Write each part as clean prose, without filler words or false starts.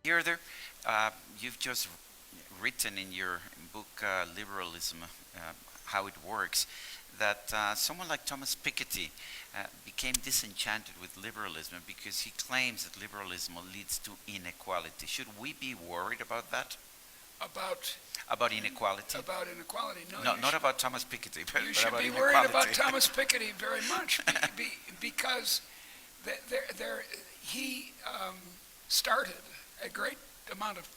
Deirdre, you've just written in your book Liberalism, How It Works, that someone like Thomas Piketty became disenchanted with liberalism because he claims that liberalism leads to inequality. Should we be worried about that? About inequality? About inequality, no. Not about Thomas Piketty, but you should about be inequality. worried about Thomas Piketty very much because he started a great amount of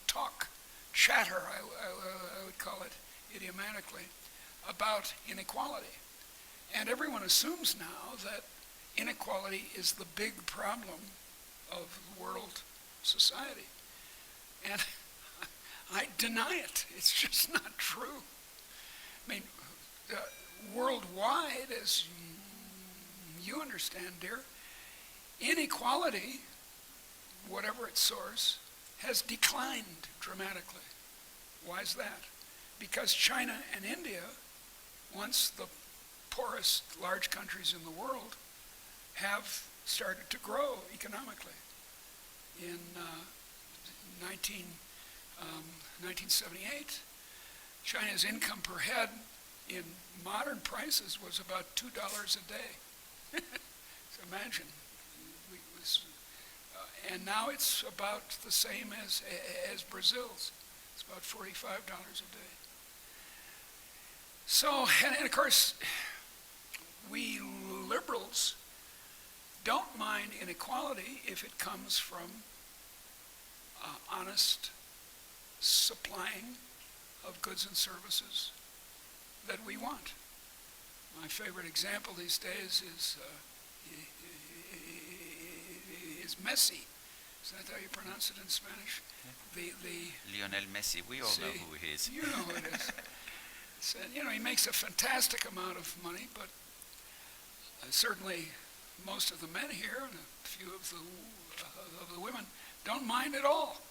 chatter, I would call it idiomatically, about inequality. And everyone assumes now that inequality is the big problem of world society. And I deny it. It's just not true. I mean, worldwide, as you understand, dear, inequality, whatever its source, has declined dramatically. Why is that? Because China and India, once the poorest large countries in the world, have started to grow economically. In 1978, China's income per head in modern prices was about $2 a day. So imagine. And now it's about the same as Brazil's. It's about $45 a day. So, and of course, we liberals don't mind inequality if it comes from honest supplying of goods and services that we want. My favorite example these days is Messi. Is that how you pronounce it in Spanish? Yeah. Lionel Messi. We all know who he is. You know who it is. So, he makes a fantastic amount of money, but certainly most of the men here and a few of the women don't mind at all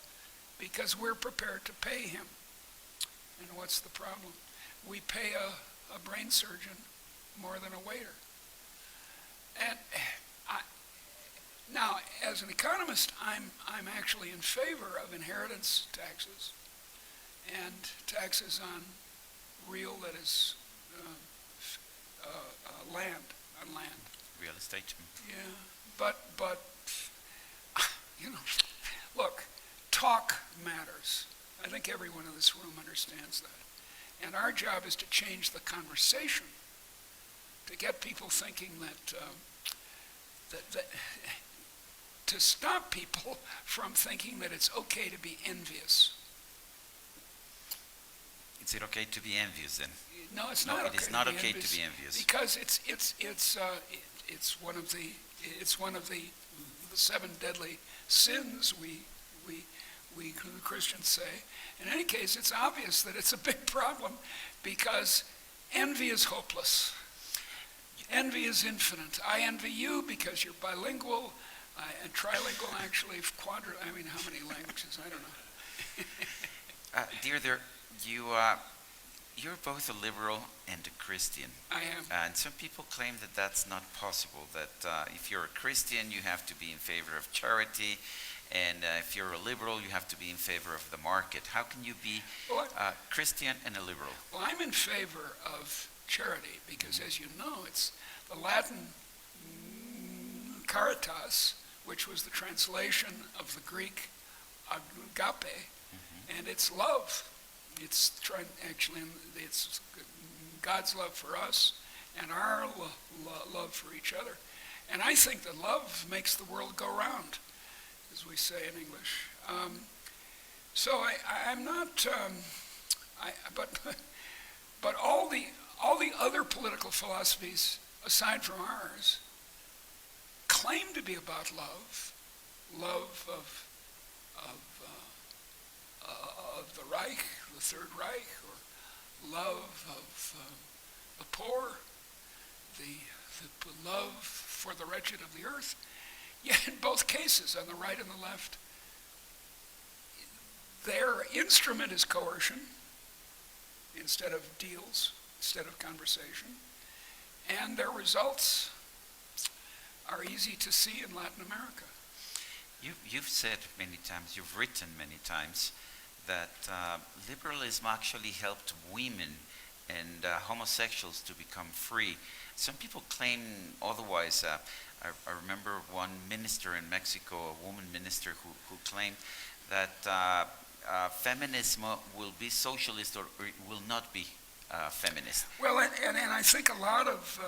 because we're prepared to pay him. And what's the problem? We pay a brain surgeon more than a waiter. And now, as an economist, I'm actually in favor of inheritance taxes and taxes on real, that is, land. Real estate. Yeah, but look, talk matters. I think everyone in this room understands that. And our job is to change the conversation, to get people thinking that to stop people from thinking that it's okay to be envious. Is it okay to be envious then? No, it's not. It is not okay to be envious because it's one of the seven deadly sins we Christians say. In any case, it's obvious that it's a big problem because envy is hopeless. Envy is infinite. I envy you because you're bilingual and trilingual, actually, I mean, how many languages? I don't know. Deirdre, you're both a liberal and a Christian. I am. And some people claim that that's not possible, that if you're a Christian, you have to be in favor of charity, and if you're a liberal, you have to be in favor of the market. How can you be a Christian and a liberal? Well, I'm in favor of charity because, as you know, it's the Latin caritas, which was the translation of the Greek agape, and it's love. It's God's love for us and our love for each other. And I think that love makes the world go round, as we say in English. So I'm not. But all the other political philosophies, aside from ours, claim to be about love of the Reich, the Third Reich, or love of the poor, the love for the wretched of the earth. Yet in both cases, on the right and the left, their instrument is coercion instead of deals, instead of conversation. And their results are easy to see in Latin America. You've said many times, you've written many times, that liberalism actually helped women and homosexuals to become free. Some people claim otherwise. I remember one minister in Mexico, a woman minister, who claimed that feminism will be socialist or it will not be feminist. Well, and I think a lot of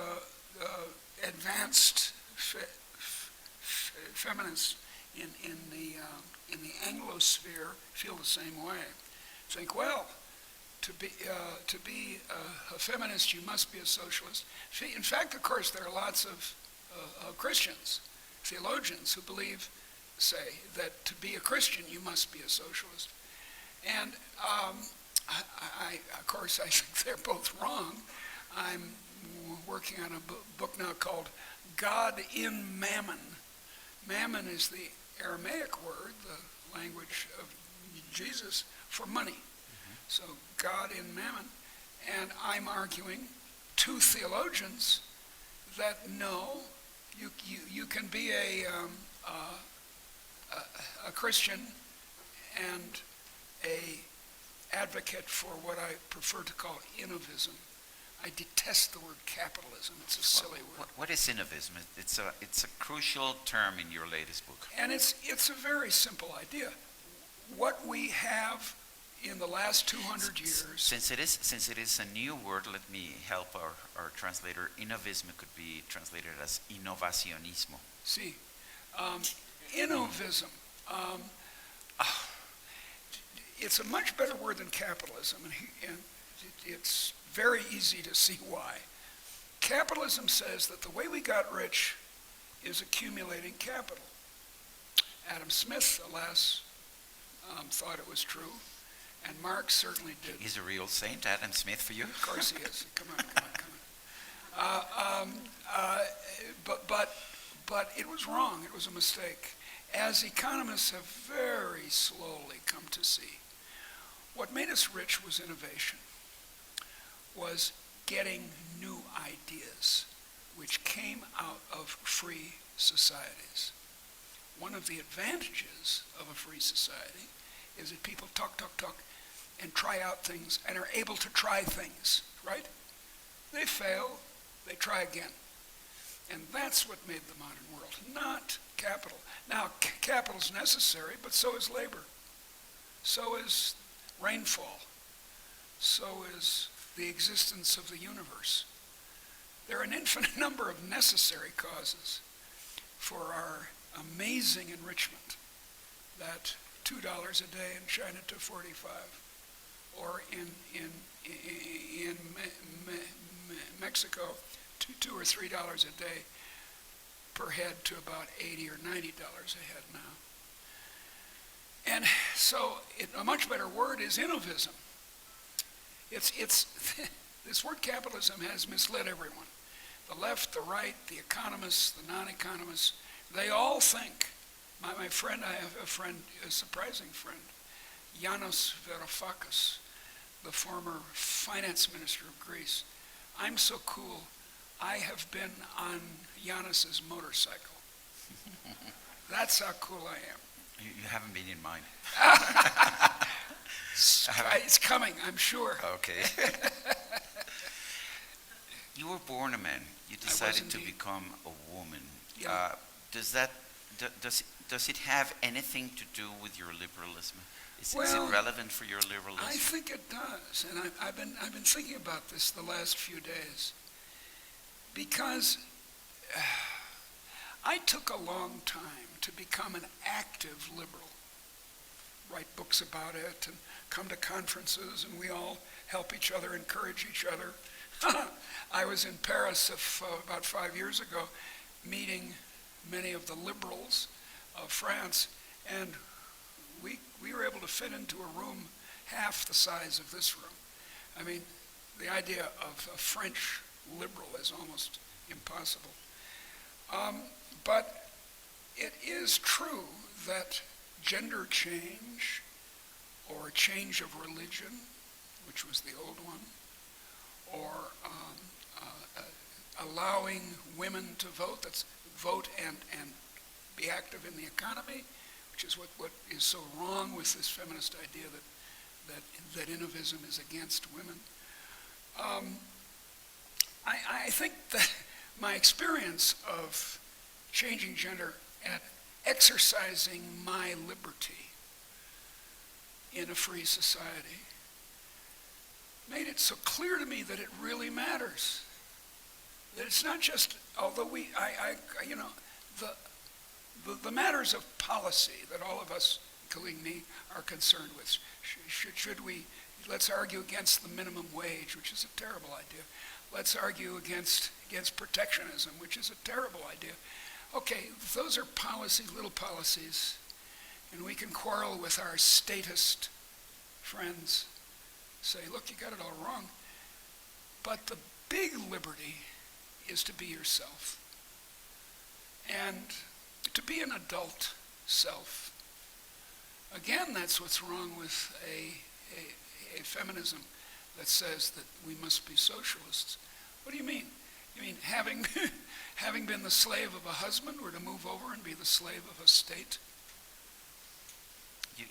advanced feminists in the Anglosphere feel the same way. Think, well, to be a feminist, you must be a socialist. In fact, of course, there are lots of Christians, theologians, who say that to be a Christian, you must be a socialist. And of course, I think they're both wrong. I'm working on a book now called God in Mammon. Mammon is the Aramaic word, the language of Jesus, for money. Mm-hmm. So God in Mammon. And I'm arguing to theologians that no, you can be a Christian and a advocate for what I prefer to call innovism. I detest the word capitalism. It's a silly word. What is innovism? It's a crucial term in your latest book. And it's a very simple idea. What we have in the last 200 years. Since it is a new word, let me help our translator. Innovism could be translated as innovacionismo. See, innovism. It's a much better word than capitalism, and it's very easy to see why. Capitalism says that the way we got rich is accumulating capital. Adam Smith, alas, thought it was true, and Marx certainly did. He's a real saint, Adam Smith, for you? Of course he is. Come on. But it was wrong. It was a mistake, as economists have very slowly come to see. What made us rich was innovation, was getting new ideas which came out of free societies. One of the advantages of a free society is that people talk, and try out things, and are able to try things, right? They fail, they try again. And that's what made the modern world, not capital. Now, capital's necessary, but so is labor. So is rainfall. So is the existence of the universe. There are an infinite number of necessary causes for our amazing enrichment. That $2 a day in China to 45, or in Mexico, $2 or $3 a day per head to about $80 or $90 a head now. And so a much better word is innovism. It's this word capitalism has misled everyone. The left, the right, the economists, the non-economists, they all think. My friend, I have a surprising friend, Yanis Varoufakis, the former finance minister of Greece. I'm so cool, I have been on Yanis's motorcycle. That's how cool I am. You haven't been in mine. It's coming, I'm sure. Okay. You were born a man. You decided to become a woman. Yeah. Does it have anything to do with your liberalism? Is Well, it relevant for your liberalism? I think it does, and I've been thinking about this the last few days, because I took a long time to become an active liberal, write books about it, and come to conferences, and we all help each other, encourage each other. I was in Paris about 5 years ago, meeting many of the liberals of France, and we were able to fit into a room half the size of this room. I mean, the idea of a French liberal is almost impossible. But it is true that gender change or change of religion, which was the old one, or allowing women to vote, that's vote and be active in the economy, which is what is so wrong with this feminist idea that innovism is against women. I think that my experience of changing gender and exercising my liberty in a free society made it so clear to me that it really matters. That it's not just, although the matters of policy that all of us, including me, are concerned with. Should we, let's argue against the minimum wage, which is a terrible idea. Let's argue against protectionism, which is a terrible idea. Okay, those are policies, little policies, and we can quarrel with our statist friends, say, look, you got it all wrong. But the big liberty is to be yourself, and to be an adult self. Again, that's what's wrong with a feminism that says that we must be socialists. What do you mean? You mean having been the slave of a husband, we're to move over and be the slave of a state?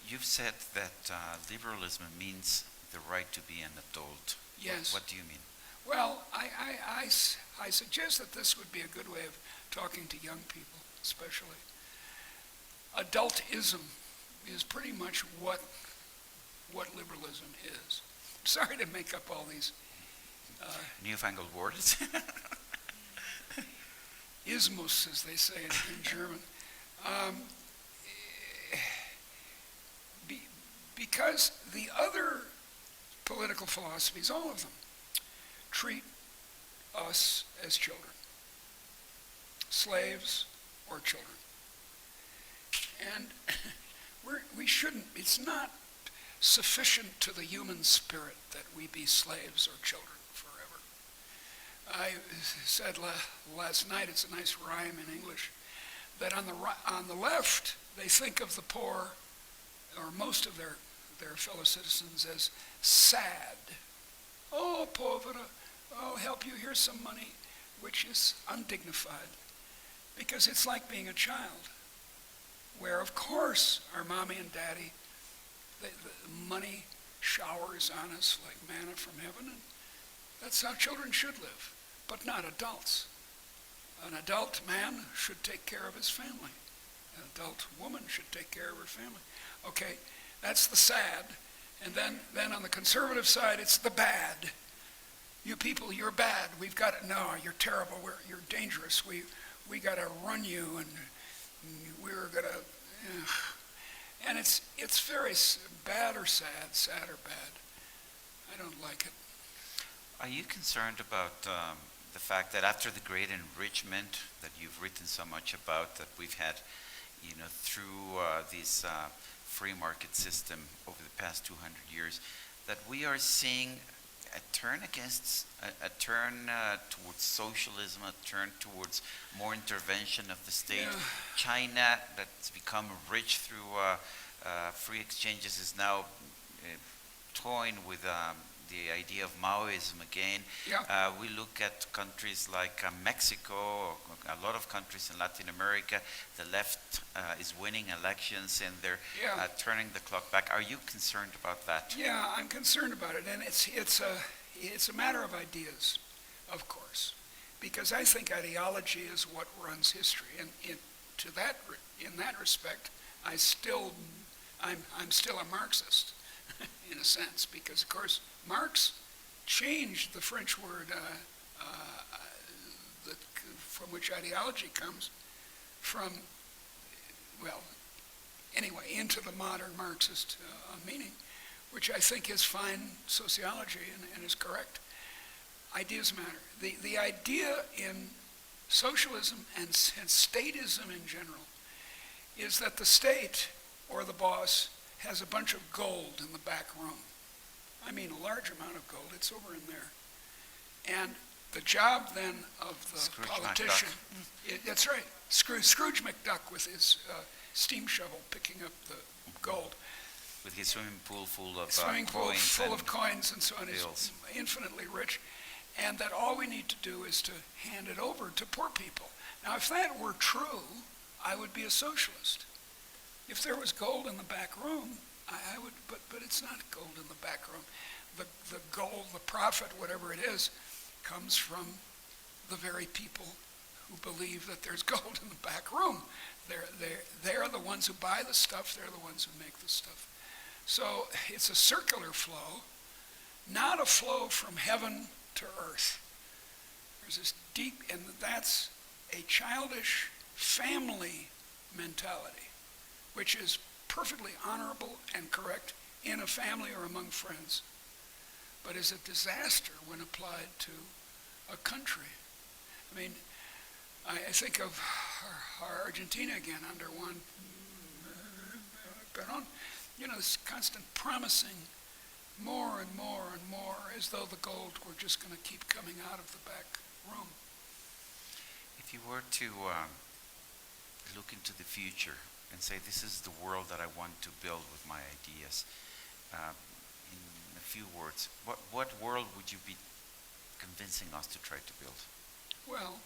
You've said that liberalism means the right to be an adult. Yes. What do you mean? Well, I suggest that this would be a good way of talking to young people, especially. Adultism is pretty much what liberalism is. Sorry to make up all these newfangled words. ismus, as they say in German. Because the other political philosophies, all of them, treat us as children, slaves or children. And we shouldn't, it's not sufficient to the human spirit that we be slaves or children forever. I said last night, it's a nice rhyme in English, that on the left, they think of the poor, or most of their fellow citizens, as sad. Oh, povera, I'll help you, here's some money, which is undignified, because it's like being a child, where of course our mommy and daddy, the money showers on us like manna from heaven, and that's how children should live, but not adults. An adult man should take care of his family. An adult woman should take care of her family. Okay, that's the sad. And then on the conservative side, it's the bad. You people, you're bad. We've got it. No, you're terrible. You're dangerous. We got to run you, and we're going to... And it's very bad or sad or bad. I don't like it. Are you concerned about the fact that after the great enrichment that you've written so much about, that we've had, through this free market system over the past 200 years, that we are seeing a turn towards socialism, a turn towards more intervention of the state? Yeah. China, that's become rich through free exchanges, is now toying with the idea of Maoism again. Yeah. We look at countries like Mexico, a lot of countries in Latin America. The left is winning elections, and they're turning the clock back. Are you concerned about that? Yeah, I'm concerned about it, and it's a matter of ideas, of course, because I think ideology is what runs history, and in that respect, I'm still a Marxist in a sense, because of course Marx changed the French word from which ideology comes from, into the modern Marxist meaning, which I think is fine sociology and is correct. Ideas matter. The idea in socialism and statism in general is that the state, or the boss, has a bunch of gold in the back room. I mean a large amount of gold. It's over in there. And the job then of the Scrooge politician, that's right, Scrooge McDuck with his steam shovel picking up the gold. With his swimming pool full of coins. Full of coins and so on. Bills. He's infinitely rich. And that all we need to do is to hand it over to poor people. Now, if that were true, I would be a socialist. if there was gold in the back room, I would, but it's not gold in the back room. The gold, the profit, whatever it is, comes from the very people who believe that there's gold in the back room. They're the ones who buy the stuff, they're the ones who make the stuff. So it's a circular flow, not a flow from heaven to earth. There's this deep, and that's a childish family mentality, which is perfectly honorable and correct in a family or among friends, but is a disaster when applied to a country. I mean, I think of our Argentina again under Juan Perón, this constant promising more and more and more, as though the gold were just going to keep coming out of the back room. If you were to look into the future and say, this is the world that I want to build with my ideas, in a few words, what world would you be convincing us to try to build? Well,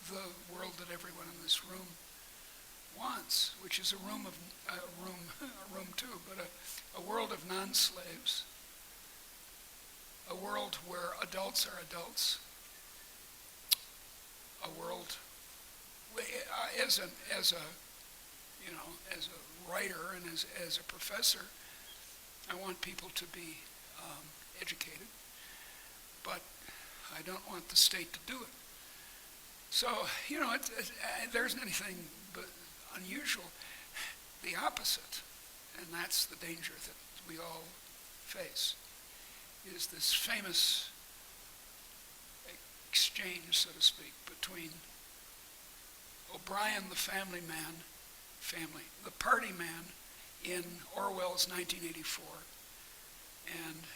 the world that everyone in this room wants, which is a room too, but a world of non-slaves, a world where adults are adults, a world as a writer and as a professor, I want people to be educated, but I don't want the state to do it. So, there isn't anything but unusual. The opposite, and that's the danger that we all face, is this famous exchange, so to speak, between O'Brien, the the party man in Orwell's 1984, and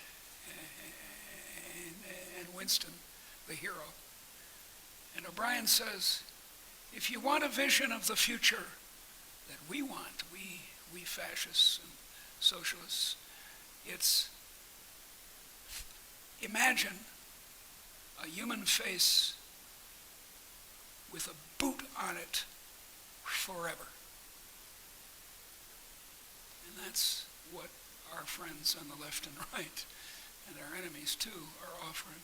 Winston, the hero. And O'Brien says, if you want a vision of the future that we want, we fascists and socialists, it's imagine a human face with a boot on it forever. And that's what our friends on the left and right, and our enemies too, are offering.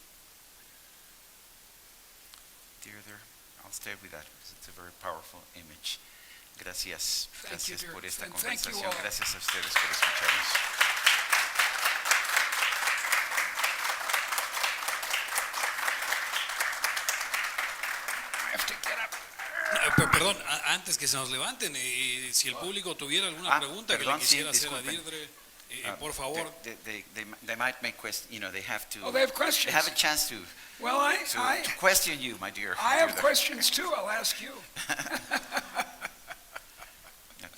Deirdre, I'll stay with that because it's a very powerful image. Gracias. Gracias por esta conversación. Gracias a ustedes por escucharnos. Perdón, antes que se nos levanten, si el público tuviera alguna pregunta que le quisiera hacer a Deirdre, por favor. They might make questions, they have to. Oh, they have questions. They have a chance to. Well, to question you, my dear. I have questions too. I'll ask you.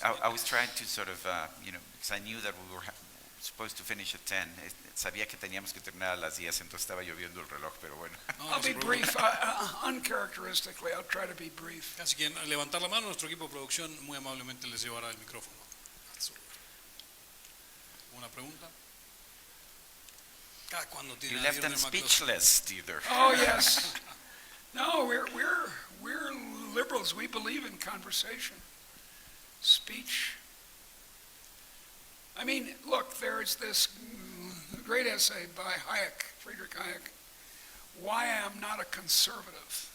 I was trying to sort of, because I knew that we were supposed to finish at 10. Sabía que teníamos que terminar a las 10, entonces estaba yo viendo el reloj, pero bueno. I'll be brief. Uncharacteristically, I'll try to be brief. Así que levantar la mano, nuestro equipo de producción muy amablemente les llevará el micrófono. ¿Una pregunta? You left them speechless, Deirdre. Oh yes. No, we're liberals. We believe in conversation, speech. I mean, look, there's this great essay by Friedrich Hayek, Why I Am Not a Conservative.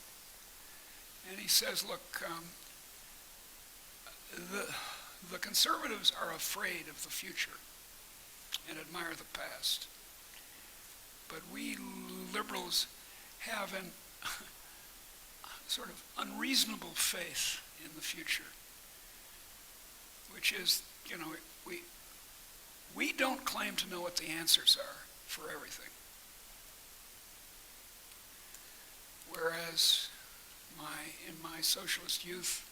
And he says, look, the conservatives are afraid of the future and admire the past. But we liberals have an sort of unreasonable faith in the future, which is, we don't claim to know what the answers are for everything. Whereas in my socialist youth,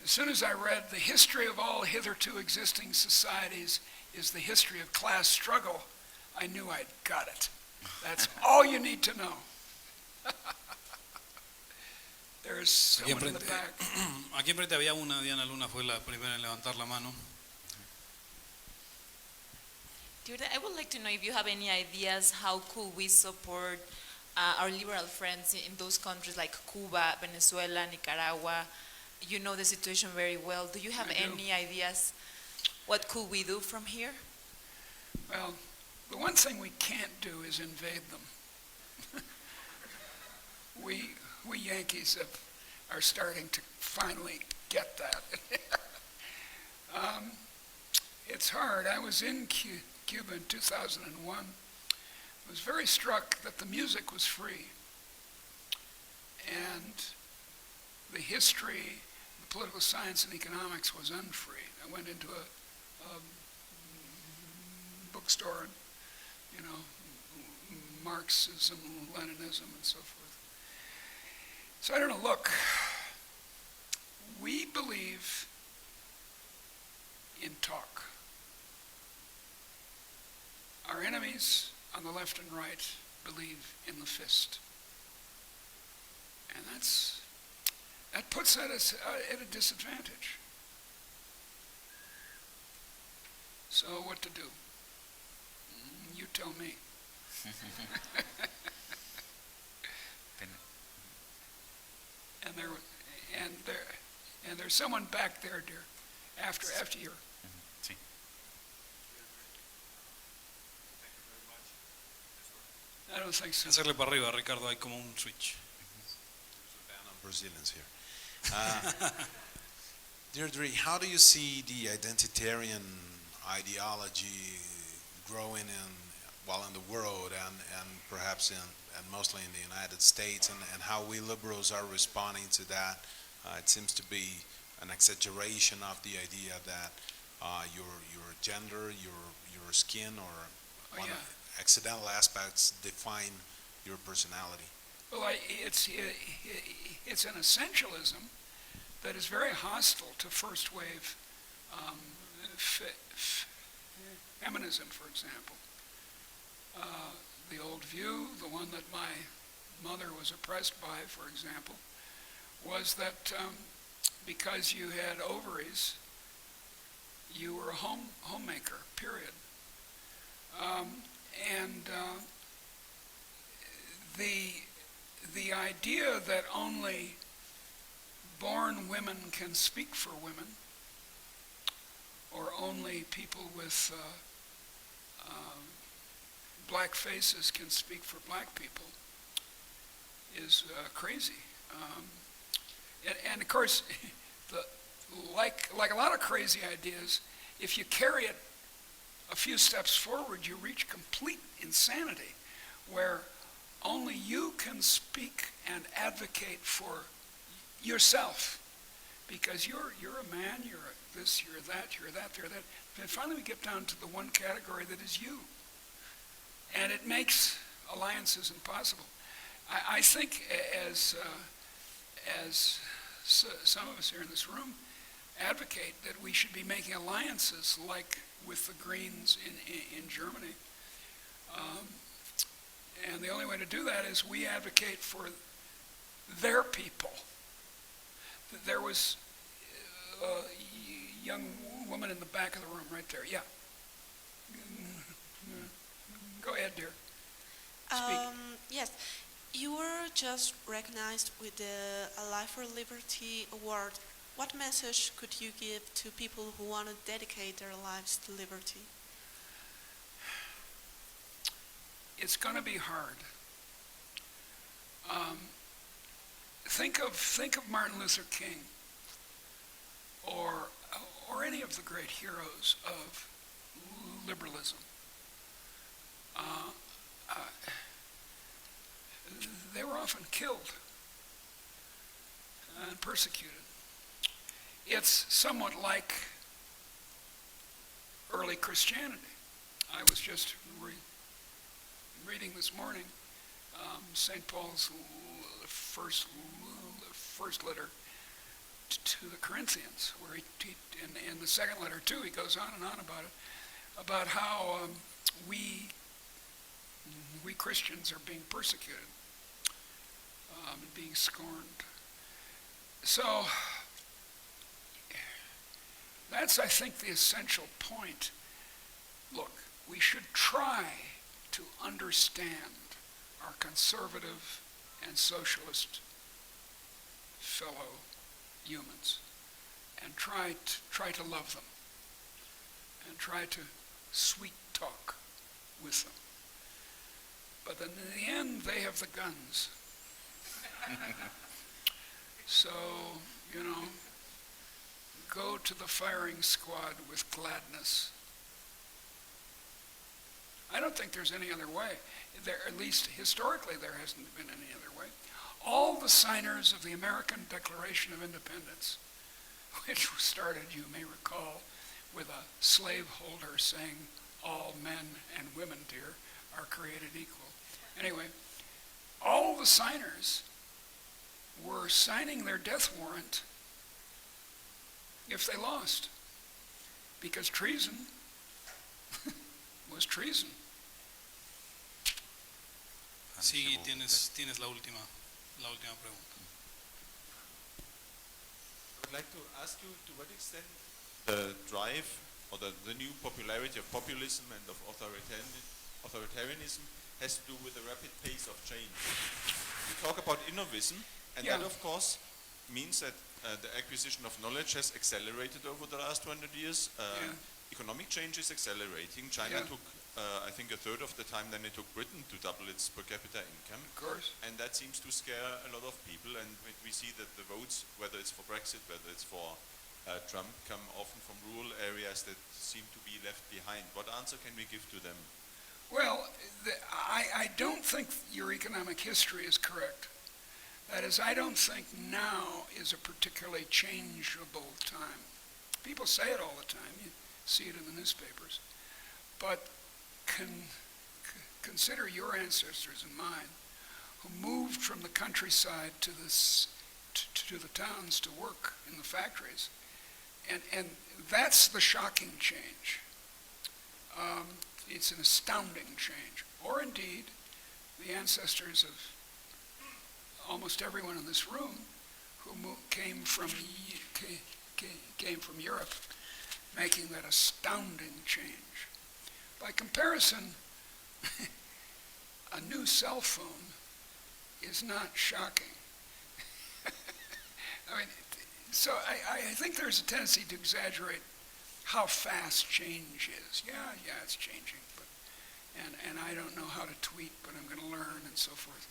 as soon as I read the history of all hitherto existing societies is the history of class struggle, I knew I'd got it. That's all you need to know. There's someone in the back. Aquí enfrente había una, Diana Luna fue la primera en levantar la mano. Deirdre, I would like to know if you have any ideas how could we support our liberal friends in those countries like Cuba, Venezuela, Nicaragua, you know the situation very well. Do you have I do. any ideas? What could we do from here? Well, the one thing we can't do is invade them. we Yankees are starting to finally get that. It's hard. I was in Cuba in 2001. I was very struck that the music was free. And the history, the political science and economics was unfree. I went into a bookstore and, you know, Marxism, Leninism, and so forth. So I don't know, look, we believe in talk. Our enemies on the left and right believe in the fist. And that puts us at a disadvantage. So what to do? You tell me. And there's someone back there, dear, after you. Sí. I don't think so. Hacerle para arriba, Ricardo, hay como un switch. Brazilians here. Deirdre, how do you see the identitarian ideology growing in the world and perhaps and mostly in the United States, and how we liberals are responding to that? It seems to be an exaggeration of the idea that your gender, your skin, or accidental aspects define your personality. Well, it's an essentialism that is very hostile to first wave feminism, for example. The old view, the one that my mother was oppressed by, for example, was that because you had ovaries, you were a homemaker, period. The idea that only born women can speak for women, or only people with black faces can speak for black people, is crazy. And of course, like a lot of crazy ideas, if you carry it a few steps forward, you reach complete insanity, where only you can speak and advocate for yourself, because you're a man, you're this, you're that, you're that, you're that. And finally we get down to the one category that is you. And it makes alliances impossible. I think as some of us here in this room advocate that we should be making alliances like with the Greens in Germany. And the only way to do that is we advocate for their people. There was a young woman in the back of the room right there. Yeah. Go ahead, dear. Speak. Yes, you were just recognized with the Life for Liberty award. What message could you give to people who want to dedicate their lives to liberty? It's going to be hard. Think of Martin Luther King, or any of the great heroes of liberalism. They were often killed and persecuted. It's somewhat like early Christianity. I was just reading this morning St. Paul's first letter to the Corinthians, where he in the second letter too, he goes on and on about how we Christians are being persecuted and being scorned. So that's, I think, the essential point. Look, we should try to understand our conservative and socialist fellow humans and try to love them and try to sweet talk with them. But then in the end, they have the guns. So, go to the firing squad with gladness. I don't think there's any other way. At least historically, there hasn't been any other way. All the signers of the American Declaration of Independence, which started, you may recall, with a slaveholder saying, "All men and women, dear, are created equal." Anyway, all the signers were signing their death warrant if they lost, because treason was treason. Sí, tienes la última pregunta. I would like to ask you to what extent the drive or the new popularity of populism and of authoritarianism has to do with the rapid pace of change. You talk about innovism, and that of course means that the acquisition of knowledge has accelerated over the last 200 years. Economic change is accelerating. China took, I think, a third of the time than it took Britain to double its per capita income. Of course. And that seems to scare a lot of people, and we see that the votes, whether it's for Brexit, whether it's for Trump, come often from rural areas that seem to be left behind. What answer can we give to them? Well, I don't think your economic history is correct. That is, I don't think now is a particularly changeable time. People say it all the time. You see it in the newspapers. But consider your ancestors and mine, who moved from the countryside to the towns to work in the factories. And that's the shocking change. It's an astounding change. Or indeed, the ancestors of almost everyone in this room who came from Europe, making that astounding change. By comparison, a new cell phone is not shocking. So I think there's a tendency to exaggerate how fast change is. Yeah, it's changing, and I don't know how to tweet, but I'm going to learn and so forth.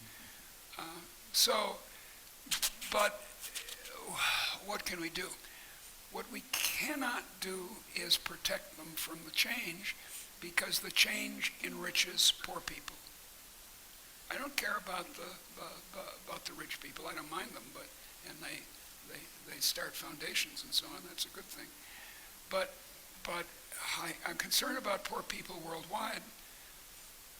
But what can we do? What we cannot do is protect them from the change, because the change enriches poor people. I don't care about the rich people. I don't mind them, and they start foundations and so on. That's a good thing. But I'm concerned about poor people worldwide,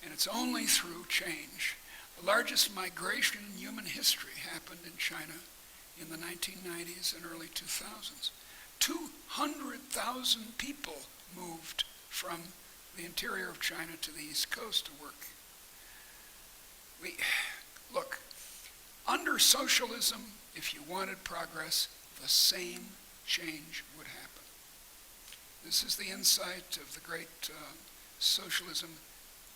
and it's only through change. The largest migration in human history happened in China in the 1990s and early 2000s. 200,000 people moved from the interior of China to the East Coast to work. Look, under socialism, if you wanted progress, the same change would happen. This is the insight of the great socialism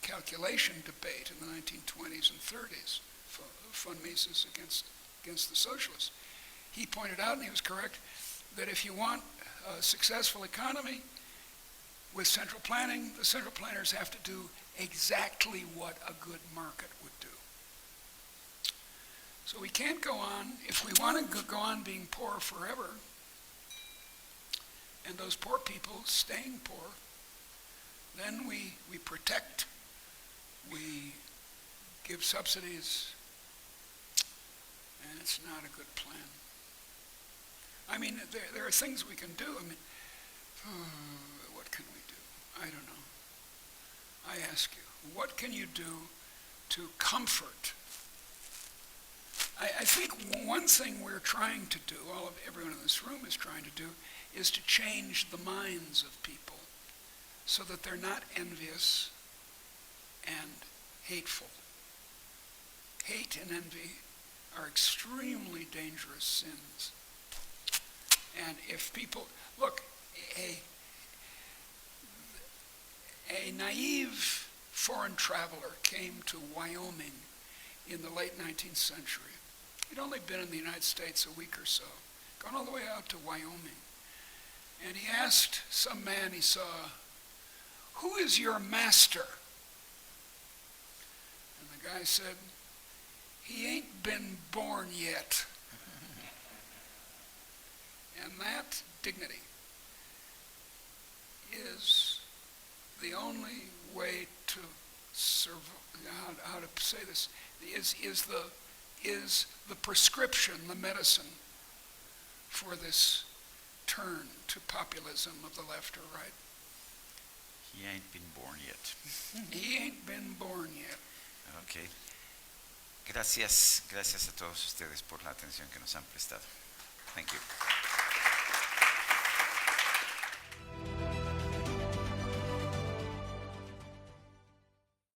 calculation debate in the 1920s and 30s, von Mises against the socialists. He pointed out, and he was correct, that if you want a successful economy with central planning, the central planners have to do exactly what a good market would do. So we can't go on, if we want to go on being poor forever, and those poor people staying poor, then we protect, we give subsidies, and it's not a good plan. There are things we can do. What can we do? I don't know. I ask you, what can you do to comfort? I think one thing we're trying to do, everyone in this room is trying to do, is to change the minds of people so that they're not envious and hateful. Hate and envy are extremely dangerous sins. And if people, look, a naive foreign traveler came to Wyoming in the late 19th century. He'd only been in the United States a week or so, gone all the way out to Wyoming. And he asked some man he saw, "Who is your master?" And the guy said, "He ain't been born yet." And that dignity is the only way to how to say this, is the prescription, the medicine for this turn to populism of the left or right. He ain't been born yet. He ain't been born yet. Okay. Gracias a todos ustedes por la atención que nos han prestado. Thank you.